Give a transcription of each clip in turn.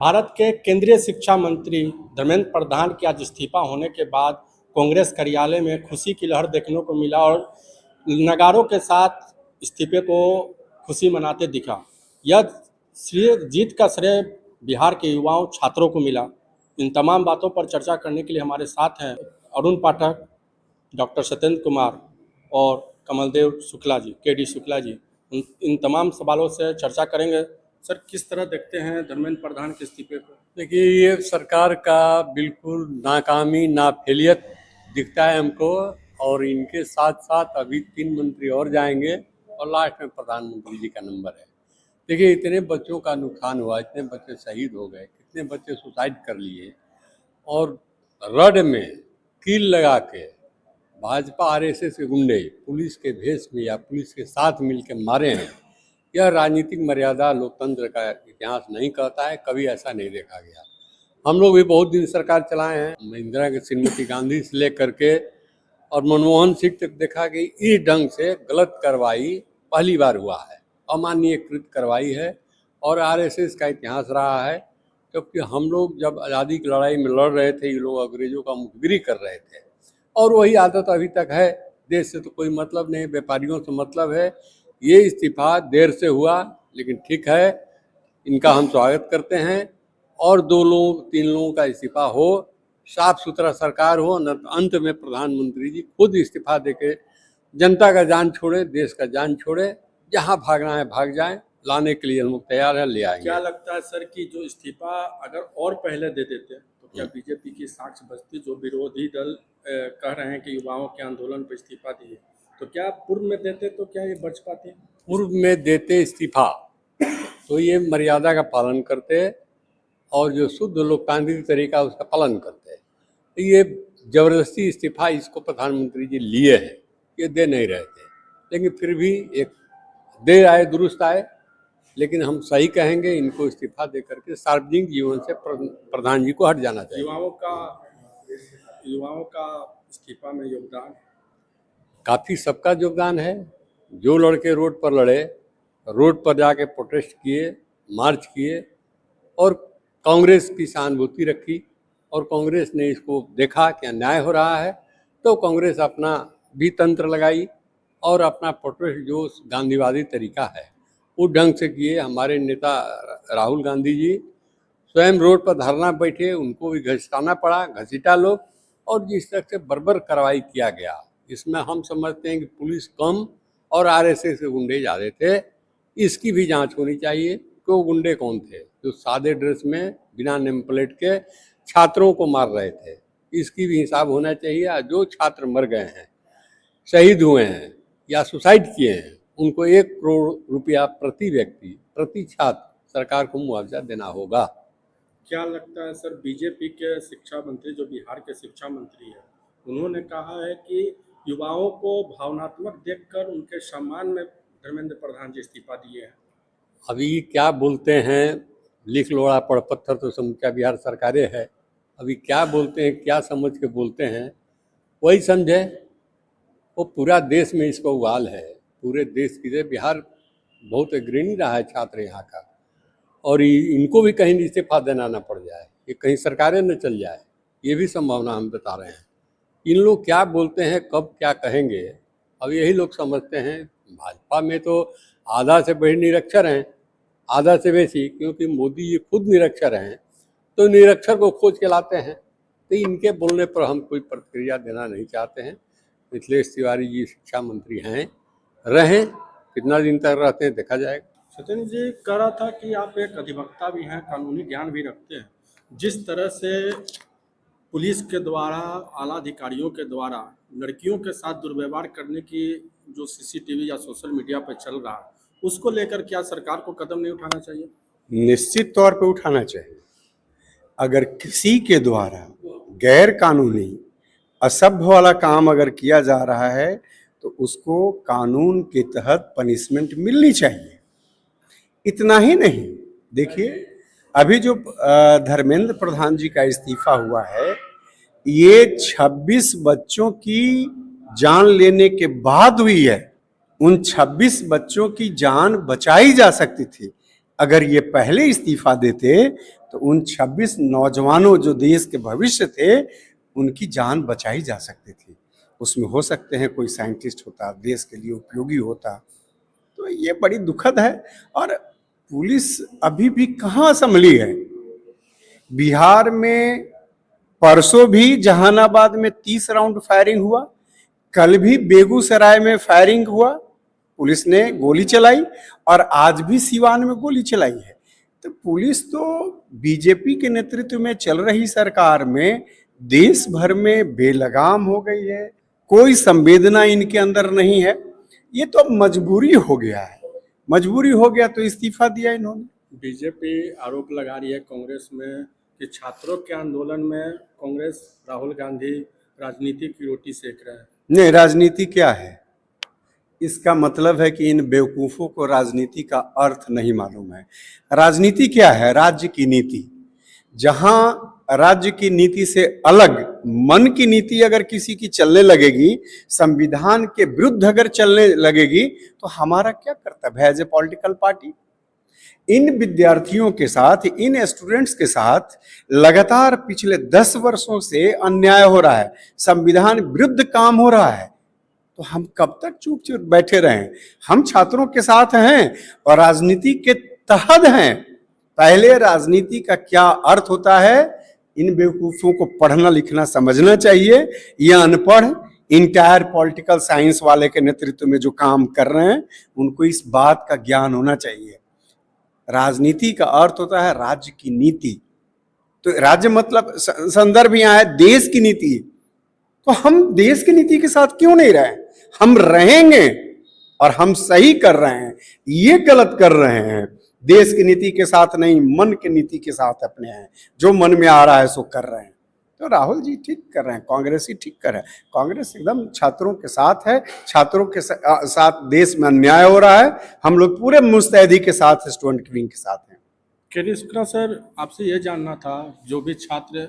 भारत के केंद्रीय शिक्षा मंत्री धर्मेंद्र प्रधान के आज इस्तीफा होने के बाद कांग्रेस कार्यालय में खुशी की लहर देखने को मिला और नगारों के साथ इस्तीफे को खुशी मनाते दिखा। यह श्रेय जीत का श्रेय बिहार के युवाओं छात्रों को मिला। इन तमाम बातों पर चर्चा करने के लिए हमारे साथ हैं अरुण पाठक, डॉक्टर सत्येंद्र कुमार और कमलदेव शुक्ला जी, के.डी. शुक्ला जी। इन तमाम सवालों से चर्चा करेंगे। सर, किस तरह देखते हैं धर्मेंद्र प्रधान के इस्तीफे को? देखिए, ये सरकार का बिल्कुल नाकामी नाफेलियत दिखता है हमको। और इनके साथ साथ अभी 3 मंत्री और जाएंगे और लास्ट में प्रधानमंत्री जी का नंबर है। देखिए, इतने बच्चों का नुकसान हुआ, इतने बच्चे शहीद हो गए, कितने बच्चे सुसाइड कर लिए और रड में कील लगा के भाजपा आरएसएस के गुंडे पुलिस के भेष में या पुलिस के साथ मिलकर मारे हैं। यह राजनीतिक मर्यादा लोकतंत्र का इतिहास नहीं कहता है, कभी ऐसा नहीं देखा गया। हम लोग भी बहुत दिन सरकार चलाए हैं, इंदिरा की श्रीमती गांधी से लेकर के और मनमोहन सिंह तक देखा कि इस ढंग से गलत कार्रवाई पहली बार हुआ है, अमानवीयकृत कार्रवाई है और आरएसएस का इतिहास रहा है। क्योंकि हम लोग जब आज़ादी की लड़ाई में लड़ रहे थे, ये लोग अंग्रेजों का मुखबिरी कर रहे थे और वही आदत अभी तक है। देश से तो कोई मतलब नहीं, व्यापारियों से मतलब है। ये इस्तीफा देर से हुआ लेकिन ठीक है, इनका हम स्वागत करते हैं। और 2 लोग 3 लोगों का इस्तीफा हो, साफ सुथरा सरकार हो, न अंत में प्रधानमंत्री जी खुद इस्तीफा देके जनता का जान छोड़े, देश का जान छोड़े, जहां भागना है भाग जाएं। लाने के लिए हम लोग तैयार हैं, ले आएंगे। क्या लगता है सर कि जो इस्तीफा अगर और पहले दे देते तो क्या बीजेपी की साक्ष बचती? जो विरोधी दल कह रहे हैं कि युवाओं के आंदोलन पर इस्तीफा दिए, तो क्या पूर्व में देते तो क्या ये बच पाते? पूर्व में देते इस्तीफा तो ये मर्यादा का पालन करते और जो शुद्ध लोकतांत्रिक तरीका उसका पालन करते। तो ये जबरदस्ती इस्तीफा इसको प्रधानमंत्री जी लिए हैं, ये दे नहीं रहे थे, लेकिन फिर भी एक दे आए, दुरुस्त आए। लेकिन हम सही कहेंगे, इनको इस्तीफा दे करके सार्वजनिक जीवन से प्रधान जी को हट जाना चाहिए। युवाओं का इस्तीफा में योगदान काफ़ी, सबका योगदान है। जो लड़के रोड पर लड़े, रोड पर जाके प्रोटेस्ट किए, मार्च किए और कांग्रेस की सहानुभूति रखी और कांग्रेस ने इसको देखा कि अन्याय हो रहा है, तो कांग्रेस अपना भी तंत्र लगाई और अपना प्रोटेस्ट जो गांधीवादी तरीका है उस ढंग से किए। हमारे नेता राहुल गांधी जी स्वयं रोड पर धरना बैठे, उनको भी घसीटाना पड़ा, घसीटा लोग। और जिस तरह से बर्बर कार्रवाई किया गया, इसमें हम समझते हैं कि पुलिस कम और आरएसएस के गुंडे ज़्यादा थे। इसकी भी जांच होनी चाहिए कि वो गुंडे कौन थे जो सादे ड्रेस में बिना नेम प्लेट के छात्रों को मार रहे थे। इसकी भी हिसाब होना चाहिए। जो छात्र मर गए हैं, शहीद हुए हैं या सुसाइड किए हैं, उनको 1 करोड़ रुपया प्रति व्यक्ति, प्रति छात्र सरकार को मुआवजा देना होगा। क्या लगता है सर, बीजेपी के शिक्षा मंत्री जो बिहार के शिक्षा मंत्री हैं, उन्होंने कहा है कि युवाओं को भावनात्मक देखकर उनके सम्मान में धर्मेंद्र प्रधान जी इस्तीफा दिए हैं। अभी क्या बोलते हैं, लिख लोड़ा पढ़ पत्थर तो समूचा बिहार सरकारें है। अभी क्या बोलते हैं, क्या समझ के बोलते हैं, वही समझे। वो पूरा देश में इसको उबाल है, पूरे देश की। बिहार बहुत अग्रणी रहा है छात्र यहाँ का, और इनको भी कहीं इस्तीफा देना न पड़ जाए, ये कहीं सरकारें न चल जाए, ये भी संभावना हम बता रहे हैं। इन लोग क्या बोलते हैं, कब क्या कहेंगे, अब यही लोग समझते हैं। भाजपा में तो आधा से बढ़ी निरक्षर हैं, आधा से बेसी, क्योंकि मोदी जी खुद निरक्षर हैं, तो निरक्षर को खोज के लाते हैं। तो इनके बोलने पर हम कोई प्रतिक्रिया देना नहीं चाहते हैं। मिथिलेश तिवारी जी शिक्षा मंत्री हैं, रहें, कितना दिन तक रहते हैं देखा जाएगा। सत्येंद्र जी कह रहा था कि आप एक अधिवक्ता भी हैं, कानूनी ज्ञान भी रखते हैं। जिस तरह से पुलिस के द्वारा, आला अधिकारियों के द्वारा लड़कियों के साथ दुर्व्यवहार करने की जो सीसीटीवी या सोशल मीडिया पर चल रहा है, उसको लेकर क्या सरकार को कदम नहीं उठाना चाहिए? निश्चित तौर पे उठाना चाहिए। अगर किसी के द्वारा गैर कानूनी असभ्य वाला काम अगर किया जा रहा है तो उसको कानून के तहत पनिशमेंट मिलनी चाहिए। इतना ही नहीं, देखिए अभी जो धर्मेंद्र प्रधान जी का इस्तीफा हुआ है, ये 26 बच्चों की जान लेने के बाद हुई है। उन 26 बच्चों की जान बचाई जा सकती थी। अगर ये पहले इस्तीफा देते तो उन 26 नौजवानों जो देश के भविष्य थे, उनकी जान बचाई जा सकती थी। उसमें हो सकते हैं कोई साइंटिस्ट होता, देश के लिए उपयोगी होता। तो ये बड़ी दुखद है। और पुलिस अभी भी कहाँ संभली है। बिहार में परसों भी जहानाबाद में 30 राउंड फायरिंग हुआ, कल भी बेगूसराय में फायरिंग हुआ, पुलिस ने गोली चलाई, और आज भी सीवान में गोली चलाई है। तो पुलिस तो बीजेपी के नेतृत्व में चल रही सरकार में देश भर में बेलगाम हो गई है, कोई संवेदना इनके अंदर नहीं है। ये तो अब मजबूरी हो गया है, मजबूरी हो गया तो इस्तीफा दिया इन्होंने। बीजेपी आरोप लगा रही है कांग्रेस में कि छात्रों के आंदोलन में कांग्रेस राहुल गांधी राजनीति की रोटी सेक रहे हैं। नहीं, राजनीति क्या है? इसका मतलब है कि इन बेवकूफ़ों को राजनीति का अर्थ नहीं मालूम है। राजनीति क्या है? राज्य की नीति। जहां राज्य की नीति से अलग मन की नीति अगर किसी की चलने लगेगी, संविधान के विरुद्ध अगर चलने लगेगी, तो हमारा क्या कर्तव्य है एज ए पॉलिटिकल पार्टी? इन विद्यार्थियों के साथ, इन स्टूडेंट्स के साथ लगातार पिछले 10 वर्षों से अन्याय हो रहा है, संविधान विरुद्ध काम हो रहा है। तो हम कब तक चुप चुप बैठे रहें? हम छात्रों के साथ हैं और राजनीति के तहत हैं। पहले राजनीति का क्या अर्थ होता है, इन बेवकूफों को पढ़ना लिखना समझना चाहिए। ये अनपढ़ इंटायर पॉलिटिकल साइंस वाले के नेतृत्व में जो काम कर रहे हैं, उनको इस बात का ज्ञान होना चाहिए। राजनीति का अर्थ होता है राज्य की नीति। तो राज्य मतलब संदर्भ यहाँ है देश की नीति। तो हम देश की नीति के साथ क्यों नहीं रहे? हम रहेंगे और हम सही कर रहे हैं, ये गलत कर रहे हैं। देश की नीति के साथ नहीं, मन की नीति के साथ अपने हैं, जो मन में आ रहा है सो कर रहे हैं। तो राहुल जी ठीक कर रहे हैं, कांग्रेस ही ठीक कर रहे हैं। कांग्रेस एकदम छात्रों के साथ है, छात्रों के साथ देश में अन्याय हो रहा है। हम लोग पूरे मुस्तैदी के साथ स्टूडेंट विंग के साथ हैं। के शुक्ला सर, आपसे ये जानना था, जो भी छात्र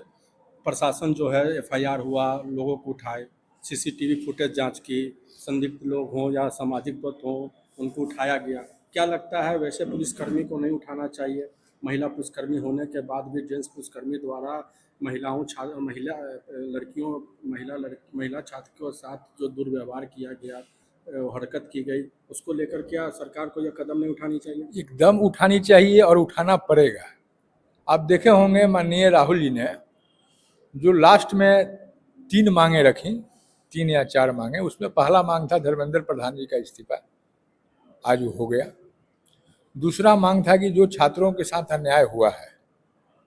प्रशासन जो है एफआईआर हुआ, लोगों को उठाए, सीसीटीवी फुटेज जांच की, संदिग्ध लोग हों या सामाजिक तत्व हों, उनको उठाया गया। क्या लगता है वैसे पुलिसकर्मी को नहीं उठाना चाहिए? महिला पुलिसकर्मी होने के बाद भी जेंट्स पुलिसकर्मी द्वारा महिला छात्र के साथ जो दुर्व्यवहार किया गया, हरकत की गई, उसको लेकर क्या सरकार को यह कदम नहीं उठानी चाहिए? एकदम उठानी चाहिए और उठाना पड़ेगा। आप देखे होंगे माननीय राहुल जी ने जो लास्ट में 3 मांगे रखी, 3 या 4 मांगे, उसमें पहला मांग था धर्मेंद्र प्रधान जी का इस्तीफा, आज वो हो गया। दूसरा मांग था कि जो छात्रों के साथ अन्याय हुआ है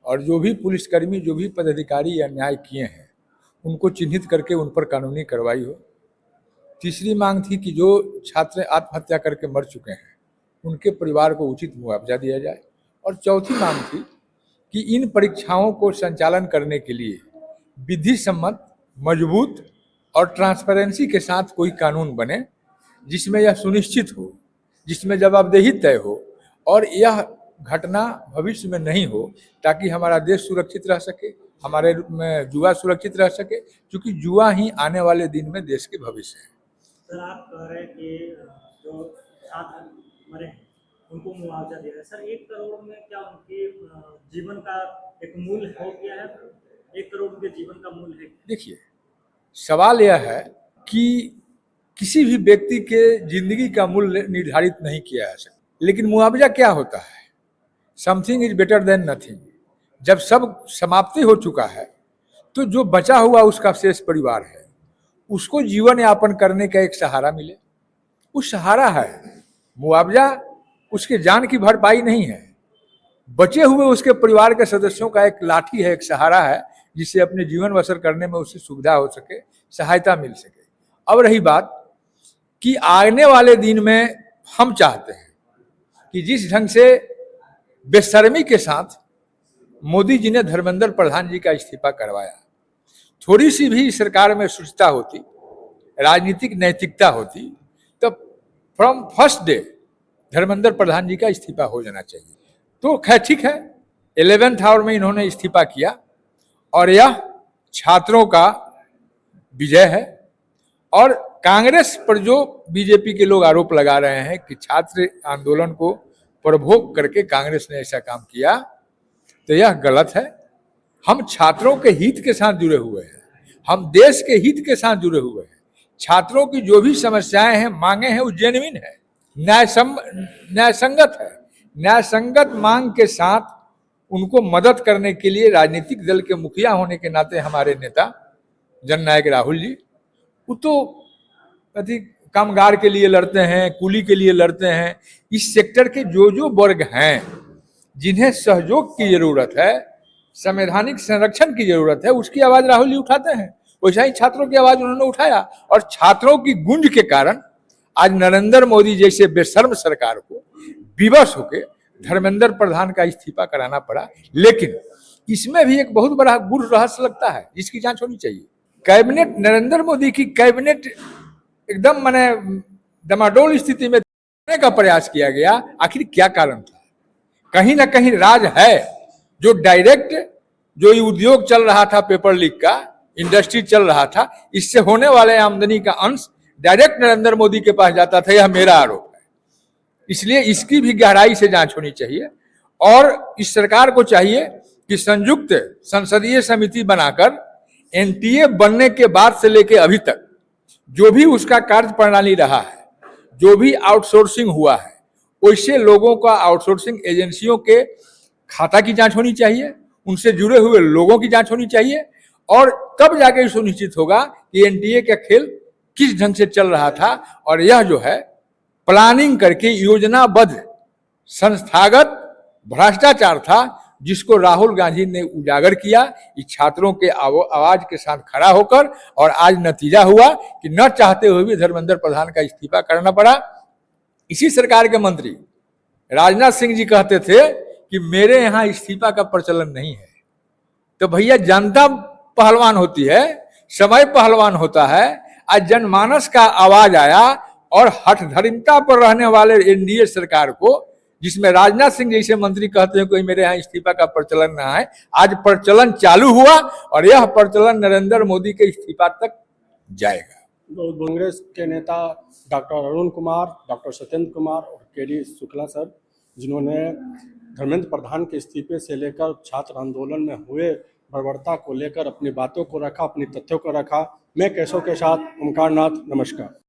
और जो भी पुलिसकर्मी, जो भी पदाधिकारी अन्याय किए हैं, उनको चिन्हित करके उन पर कानूनी कार्रवाई हो। तीसरी मांग थी कि जो छात्र आत्महत्या करके मर चुके हैं, उनके परिवार को उचित मुआवजा दिया जाए। और चौथी मांग थी कि इन परीक्षाओं को संचालन करने के लिए विधि सम्मत, मजबूत और ट्रांसपेरेंसी के साथ कोई कानून बने, जिसमें यह सुनिश्चित हो, जिसमें जवाबदेही तय हो और यह घटना भविष्य में नहीं हो, ताकि हमारा देश सुरक्षित रह सके, हमारे युवा सुरक्षित रह सके, क्योंकि युवा ही आने वाले दिन में देश के भविष्य है। सर, आप कह रहे हैं कि जो छात्र मरे हैं उनको मुआवजा दे रहे हैं। सर, 1 करोड़ में क्या उनके जीवन का एक मूल्य हो गया है? 1 करोड़ उनके जीवन का मूल्य है? देखिए, सवाल यह है कि किसी भी व्यक्ति के जिंदगी का मूल्य निर्धारित नहीं किया जा सकता, लेकिन मुआवजा क्या होता है? Something is better than nothing. जब सब समाप्ति हो चुका है, तो जो बचा हुआ उसका शेष परिवार है, उसको जीवन यापन करने का एक सहारा मिले, उस सहारा है। मुआवजा उसके जान की भरपाई नहीं है, बचे हुए उसके परिवार के सदस्यों का एक लाठी है, एक सहारा है, जिससे अपने जीवन बसर करने में उसे सुविधा हो सके, सहायता मिल सके। अब रही बात कि आने वाले दिन में हम चाहते हैं कि जिस ढंग से बेशर्मी के साथ मोदी जी ने धर्मेंद्र प्रधान जी का इस्तीफा करवाया, थोड़ी सी भी सरकार में शुचिता होती, राजनीतिक नैतिकता होती, तो from first day Dharmendra Pradhan जी का इस्तीफा हो जाना चाहिए। तो खैर ठीक है, 11th आवर में इन्होंने इस्तीफा किया और यह छात्रों का विजय है। और कांग्रेस पर जो बीजेपी के लोग आरोप लगा रहे हैं कि छात्र आंदोलन को प्रभोग करके कांग्रेस ने ऐसा काम किया, तो यह गलत है। हम छात्रों के हित के साथ जुड़े हुए हैं, हम देश के हित के साथ जुड़े हुए हैं। छात्रों की जो भी समस्याएं हैं, मांगे हैं, वो जेन्युइन है, न्यायसंगत है। न्यायसंगत मांग के साथ उनको मदद करने के लिए राजनीतिक दल के मुखिया होने के नाते हमारे नेता जननायक राहुल जी, वो तो अधिक कामगार के लिए लड़ते हैं, कूली के लिए लड़ते हैं। इस सेक्टर के जो वर्ग हैं जिन्हें सहयोग की जरूरत है, संवैधानिक संरक्षण की जरूरत है, उसकी आवाज राहुल जी उठाते हैं। वैसा ही छात्रों की आवाज उन्होंने उठाया और छात्रों की गूंज के कारण आज नरेंद्र मोदी जैसे बेशर्म सरकार को विवश होकर धर्मेंद्र प्रधान का इस्तीफा कराना पड़ा। लेकिन इसमें भी एक बहुत बड़ा गुड़ रहस्य लगता है जिसकी जांच होनी चाहिए। कैबिनेट, नरेंद्र मोदी की कैबिनेट एकदम माने डमाडोल स्थिति में करने का प्रयास किया गया। आखिर क्या कारण था? कहीं ना कहीं राज है। जो डायरेक्ट जो ये उद्योग चल रहा था, पेपर लीक का इंडस्ट्री चल रहा था, इससे होने वाले आमदनी का अंश डायरेक्ट नरेंद्र मोदी के पास जाता था, यह मेरा आरोप है। इसलिए इसकी भी गहराई से जांच होनी चाहिए और इस सरकार को चाहिए कि संयुक्त संसदीय समिति बनाकर एनटीए बनने के बाद से लेकर अभी तक जो भी उसका कार्य प्रणाली रहा है, जो भी आउटसोर्सिंग हुआ है, वैसे लोगों का आउटसोर्सिंग एजेंसियों के खाता की जांच होनी चाहिए, उनसे जुड़े हुए लोगों की जांच होनी चाहिए और तब जाके सुनिश्चित होगा कि एनटीए का खेल किस ढंग से चल रहा था। और यह जो है प्लानिंग करके योजनाबद्ध संस्थागत भ्रष्टाचार था जिसको राहुल गांधी ने उजागर किया इस छात्रों के आवाज के साथ खड़ा होकर। और आज नतीजा हुआ कि न चाहते हुए भी धर्मेंद्र प्रधान का इस्तीफा करना पड़ा। इसी सरकार के मंत्री राजनाथ सिंह जी कहते थे कि मेरे यहाँ इस्तीफा का प्रचलन नहीं है। तो भैया जनता पहलवान होती है, समय पहलवान होता है। आज जनमानस का आवाज आया और हठधर्मिता पर रहने वाले एनडीए सरकार को, जिसमें राजनाथ सिंह जैसे मंत्री कहते हैं कोई मेरे यहाँ इस्तीफा का प्रचलन ना है, आज प्रचलन चालू हुआ और यह प्रचलन नरेंद्र मोदी के इस्तीफा तक जाएगा। कांग्रेस के नेता डॉक्टर अरुण कुमार, डॉक्टर सत्येंद्र कुमार और केडी शुक्ला सर, जिन्होंने धर्मेंद्र प्रधान के इस्तीफे से लेकर छात्र आंदोलन में हुए बर्बरता को लेकर अपनी बातों को रखा, अपनी तथ्यों को रखा। मैं केशव के साथ ओमकार नाथ, नमस्कार।